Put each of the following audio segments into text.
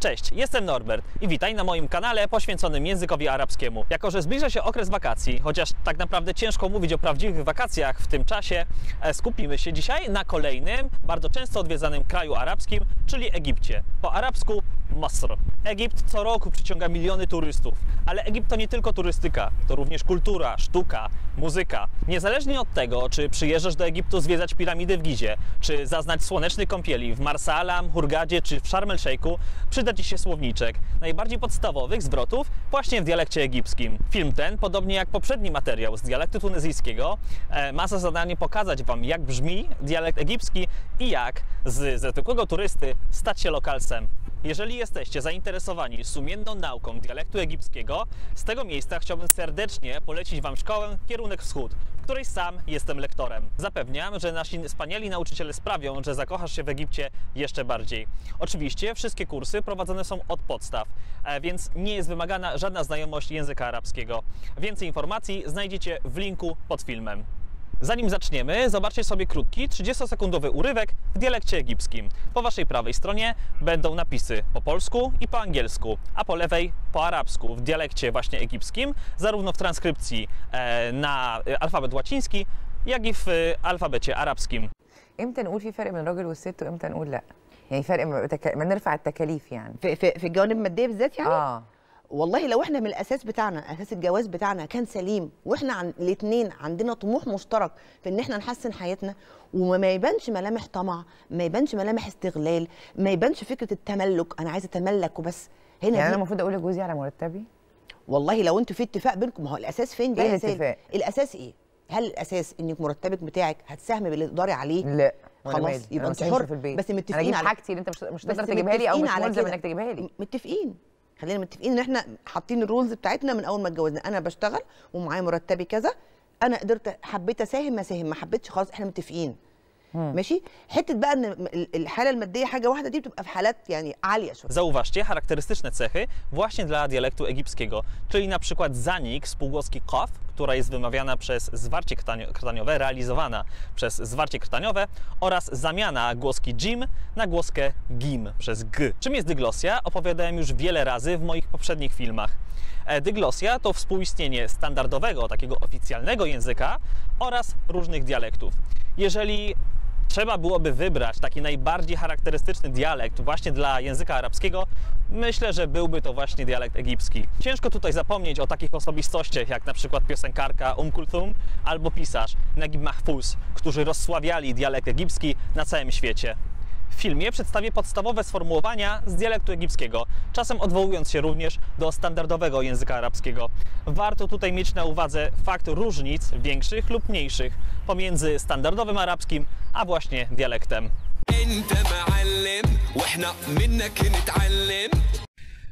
Cześć, jestem Norbert i witaj na moim kanale poświęconym językowi arabskiemu. Jako że zbliża się okres wakacji, chociaż tak naprawdę ciężko mówić o prawdziwych wakacjach w tym czasie, skupimy się dzisiaj na kolejnym, bardzo często odwiedzanym kraju arabskim, czyli Egipcie. Po arabsku Masr. Egipt co roku przyciąga miliony turystów, ale Egipt to nie tylko turystyka, to również kultura, sztuka, muzyka. Niezależnie od tego, czy przyjeżdżasz do Egiptu zwiedzać piramidy w Gizie, czy zaznać słonecznej kąpieli w Marsalam, Hurgadzie czy w Sharm el-Sheikhu, przyda Ci się słowniczek najbardziej podstawowych zwrotów właśnie w dialekcie egipskim. Film ten, podobnie jak poprzedni materiał z dialektu tunezyjskiego, ma za zadanie pokazać Wam, jak brzmi dialekt egipski i jak z zwykłego turysty stać się lokalsem. Jeżeli jesteście zainteresowani sumienną nauką dialektu egipskiego, z tego miejsca chciałbym serdecznie polecić Wam szkołę Kierunek Wschód, w której sam jestem lektorem. Zapewniam, że nasi wspaniali nauczyciele sprawią, że zakochasz się w Egipcie jeszcze bardziej. Oczywiście wszystkie kursy prowadzone są od podstaw, więc nie jest wymagana żadna znajomość języka arabskiego. Więcej informacji znajdziecie w linku pod filmem. Zanim zaczniemy, zobaczcie sobie krótki, 30-sekundowy urywek w dialekcie egipskim. Po Waszej prawej stronie będą napisy po polsku i po angielsku, a po lewej po arabsku, w dialekcie właśnie egipskim, zarówno w transkrypcji na alfabet łaciński, jak i w alfabecie arabskim. امتى نقول في فرق بين الراجل والست وامتى نقول لا؟ يعني فرق ما نرفع التكاليف يعني في الجوانب الماديه بالذات يعني. والله لو احنا من الاساس بتاعنا، اساس الجواز بتاعنا كان سليم، واحنا الاثنين عندنا طموح مشترك في ان احنا نحسن حياتنا، وما يبانش ملامح طمع، ما يبانش ملامح استغلال، ما يبانش فكره التملك، انا عايزه اتملك وبس. هنا يعني انا المفروض اقول لجوزي على مرتبي؟ والله لو انتوا في اتفاق بينكم، ما هو الاساس فين بقى؟ ايه الاتفاق؟ الاساس ايه؟ هل الاساس انك مرتبك بتاعك هتساهمي باللي تقدري عليه؟ لا خلاص يبقى انت حر، بس متفقين انا اجيب على حاجتي اللي انت مش تقدر تجيبها لي او مش ملزم انك تجيبها لي. متفقين، خلينا متفقين ان احنا حاطين الرولز بتاعتنا من اول ما اتجوزنا. انا بشتغل ومعايا مرتبي كذا، انا قدرت حبيت اساهم ما ساهم، ما حبيتش خلاص احنا متفقين. ماشي. حته بقى ان الحاله الماديه حاجه واحده، دي بتبقى في حالات يعني عاليه شويه. Zauważcie charakterystyczne cechy właśnie dla dialektu egipskiego, czyli na przykład zanik spółgłoski qaf, która jest wymawiana przez zwarcie krtaniowe, realizowana przez zwarcie krtaniowe, oraz zamiana głoski jim na głoskę gim przez g. Czym jest dyglosja? Opowiadałem już wiele razy w moich poprzednich filmach. Dyglosja to współistnienie standardowego, takiego oficjalnego języka oraz różnych dialektów. Jeżeli trzeba byłoby wybrać taki najbardziej charakterystyczny dialekt właśnie dla języka arabskiego, myślę, że byłby to właśnie dialekt egipski. Ciężko tutaj zapomnieć o takich osobistościach jak na przykład piosenkarka Kulthum albo pisarz Naguib Mahfouz, którzy rozsławiali dialekt egipski na całym świecie. W filmie przedstawię podstawowe sformułowania z dialektu egipskiego, czasem odwołując się również do standardowego języka arabskiego. Warto tutaj mieć na uwadze fakt różnic, większych lub mniejszych, pomiędzy standardowym arabskim a właśnie dialektem.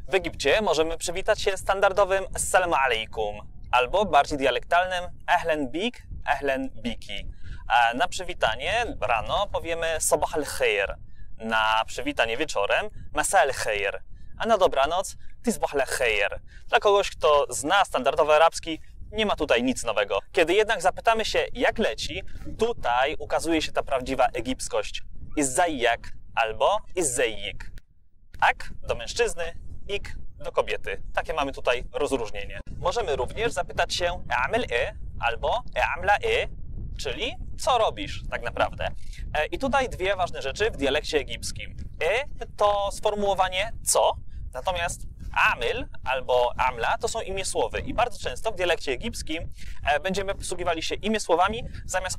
W Egipcie możemy przywitać się standardowym Assalamu alaikum, albo bardziej dialektalnym Ahlan bik, Ahlan biki. A na przywitanie rano powiemy Sabah al-khair, na przywitanie wieczorem Masa al-khair, a na dobranoc Tisbah al-khair. Dla kogoś, kto zna standardowy arabski, nie ma tutaj nic nowego. Kiedy jednak zapytamy się, jak leci, tutaj ukazuje się ta prawdziwa egipskość. Izzajjak albo Izzajjik. Ak do mężczyzny, ik do kobiety. Takie mamy tutaj rozróżnienie. Możemy również zapytać się A'mel albo A'mla czyli co robisz tak naprawdę. I tutaj dwie ważne rzeczy w dialekcie egipskim. To sformułowanie co, natomiast amil albo amla to są imiesłowy i bardzo często w dialekcie egipskim będziemy posługiwali się imiesłowami zamiast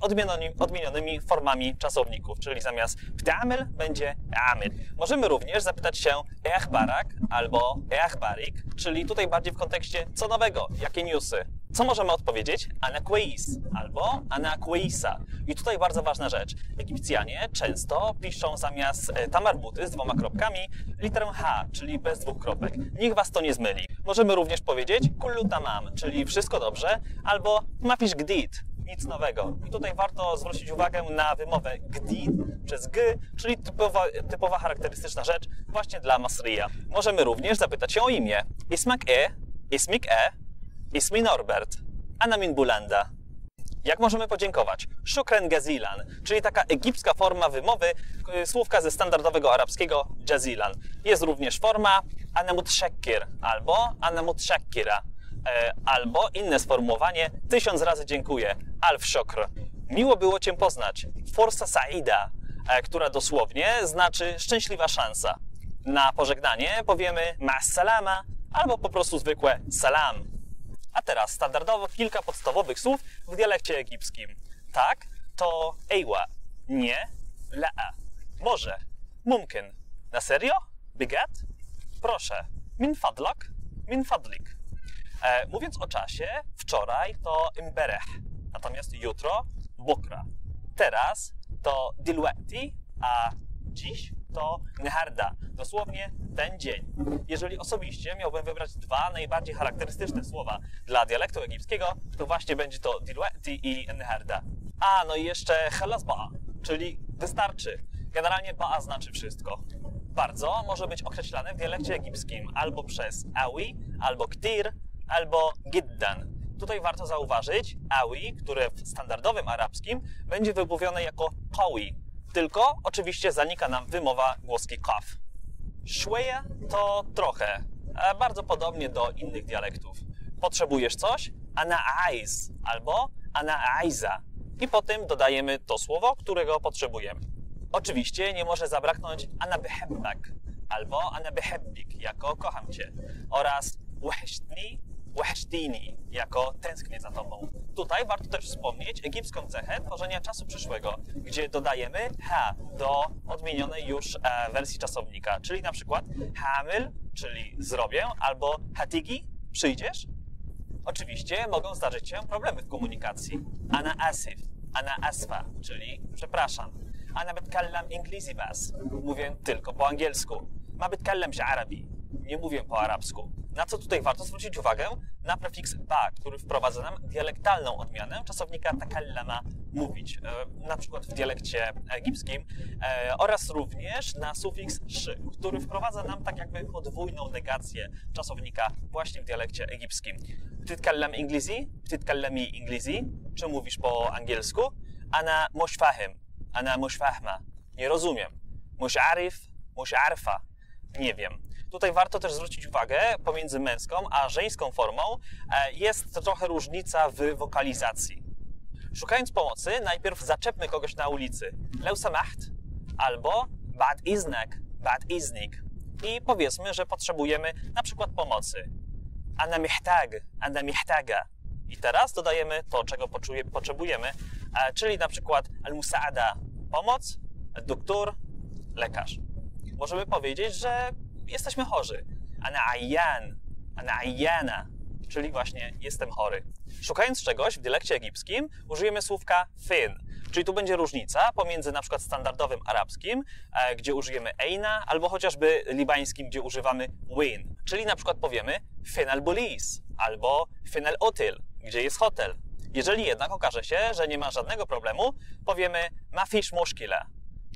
odmienionymi formami czasowników, czyli zamiast ptamil będzie amil. Możemy również zapytać się echbarak albo echbarik, czyli tutaj bardziej w kontekście co nowego, jakie newsy. Co możemy odpowiedzieć? Ana kweiz albo ana kweisa. I tutaj bardzo ważna rzecz. Egipcjanie często piszą zamiast tamarbuty z dwoma kropkami literę H, czyli bez dwóch kropek. Niech Was to nie zmyli. Możemy również powiedzieć kullu tamam, czyli wszystko dobrze, albo mafish gdid, nic nowego. I tutaj warto zwrócić uwagę na wymowę gdid przez g, czyli typowa charakterystyczna rzecz właśnie dla Masryja. Możemy również zapytać się o imię. Ismak ismik ismi Norbert, ana min Bulanda. Jak możemy podziękować? Shukran gazilan, czyli taka egipska forma wymowy słówka ze standardowego arabskiego jazilan. Jest również forma ana mutshakkir albo ana mutshakkira, albo inne sformułowanie 1000 razy dziękuję, alf shukr. Miło było Cię poznać. Forsa saida, która dosłownie znaczy szczęśliwa szansa. Na pożegnanie powiemy ma'as salama albo po prostu zwykłe salam. A teraz standardowo kilka podstawowych słów w dialekcie egipskim. Tak to ejwa, nie, la'a, może, mumkin. Na serio? Bigat? Proszę, min fadlak, min fadlik. Mówiąc o czasie, wczoraj to imbereh, natomiast jutro bukra. Teraz to dilwaqti, a dziś to neharda, dosłownie ten dzień. Jeżeli osobiście miałbym wybrać dwa najbardziej charakterystyczne słowa dla dialektu egipskiego, to właśnie będzie to dilwaqti i neharda. A no i jeszcze khalas ba'a, czyli wystarczy. Generalnie ba'a znaczy wszystko. Bardzo może być określane w dialekcie egipskim albo przez awi, albo ktir, albo giddan. Tutaj warto zauważyć awi, które w standardowym arabskim będzie wymówione jako qawi. Tylko oczywiście zanika nam wymowa głoski kaf. Szweja to trochę, bardzo podobnie do innych dialektów. Potrzebujesz coś? Ana aiz albo ana aiza. I po tym dodajemy to słowo, którego potrzebujemy. Oczywiście nie może zabraknąć ana behebbak albo ana behebbik jako kocham cię oraz wahshtni, wahshtini jako tęsknię za tobą. Tutaj warto też wspomnieć egipską cechę tworzenia czasu przyszłego, gdzie dodajemy ha do odmienionej już wersji czasownika, czyli na przykład hamil, czyli zrobię, albo hatigi, przyjdziesz? Oczywiście mogą zdarzyć się problemy w komunikacji. Ana asif, ana asfa, czyli przepraszam. Ana betkallam inglizi bas, mówię tylko po angielsku. Ma betkallam arabi, nie mówię po arabsku. Na co tutaj warto zwrócić uwagę? Na prefiks ba, który wprowadza nam dialektalną odmianę czasownika takallama, mówić, na przykład w dialekcie egipskim, oraz również na sufiks szy, który wprowadza nam tak jakby podwójną negację czasownika właśnie w dialekcie egipskim. Titkallam inglizi, titkallami inglizi, czy mówisz po angielsku? Ana mush fahim, ana mush fahma, nie rozumiem. Mush arif, mush arfa, nie wiem. Tutaj warto też zwrócić uwagę, pomiędzy męską a żeńską formą jest trochę różnica w wokalizacji. Szukając pomocy, najpierw zaczepmy kogoś na ulicy. Lew samaht albo bad iznak, bad iznik. I powiedzmy, że potrzebujemy na przykład pomocy. Ana mihtag, ana mihtaga. I teraz dodajemy to, czego potrzebujemy, czyli na przykład al-musa'ada, pomoc, doktor, lekarz. Możemy powiedzieć, że jesteśmy chorzy. Ana ayyan, ana ayyana, czyli właśnie jestem chory. Szukając czegoś w dialekcie egipskim użyjemy słówka fin, czyli tu będzie różnica pomiędzy na przykład standardowym arabskim, gdzie użyjemy eina, albo chociażby libańskim, gdzie używamy win, czyli na przykład powiemy fin al-bolis albo fin al-otil, gdzie jest hotel. Jeżeli jednak okaże się, że nie ma żadnego problemu, powiemy ma fish mushkila.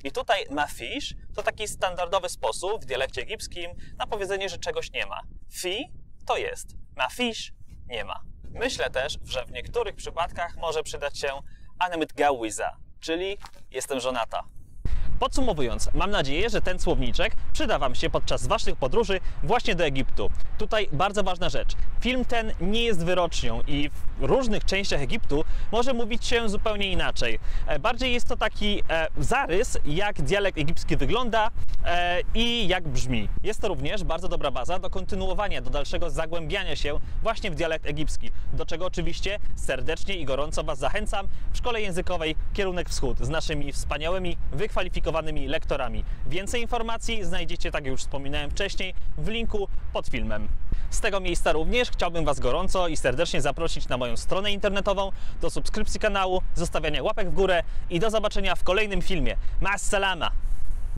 I tutaj ma fish to taki standardowy sposób w dialekcie egipskim na powiedzenie, że czegoś nie ma. Fi to jest, ma fish nie ma. Myślę też, że w niektórych przypadkach może przydać się ana mutgawiza, czyli jestem żonata. Podsumowując, mam nadzieję, że ten słowniczek przyda Wam się podczas Waszych podróży właśnie do Egiptu. Tutaj bardzo ważna rzecz. Film ten nie jest wyrocznią i w różnych częściach Egiptu może mówić się zupełnie inaczej. Bardziej jest to taki zarys, jak dialekt egipski wygląda i jak brzmi. Jest to również bardzo dobra baza do kontynuowania, do dalszego zagłębiania się właśnie w dialekt egipski, do czego oczywiście serdecznie i gorąco Was zachęcam w Szkole Językowej Kierunek Wschód z naszymi wspaniałymi, wykwalifikowanymi lektorami. Więcej informacji znajdziecie, tak jak już wspominałem wcześniej, w linku pod filmem. Z tego miejsca również chciałbym Was gorąco i serdecznie zaprosić na moją stronę internetową, do subskrypcji kanału, zostawiania łapek w górę i do zobaczenia w kolejnym filmie. Ma'as salama!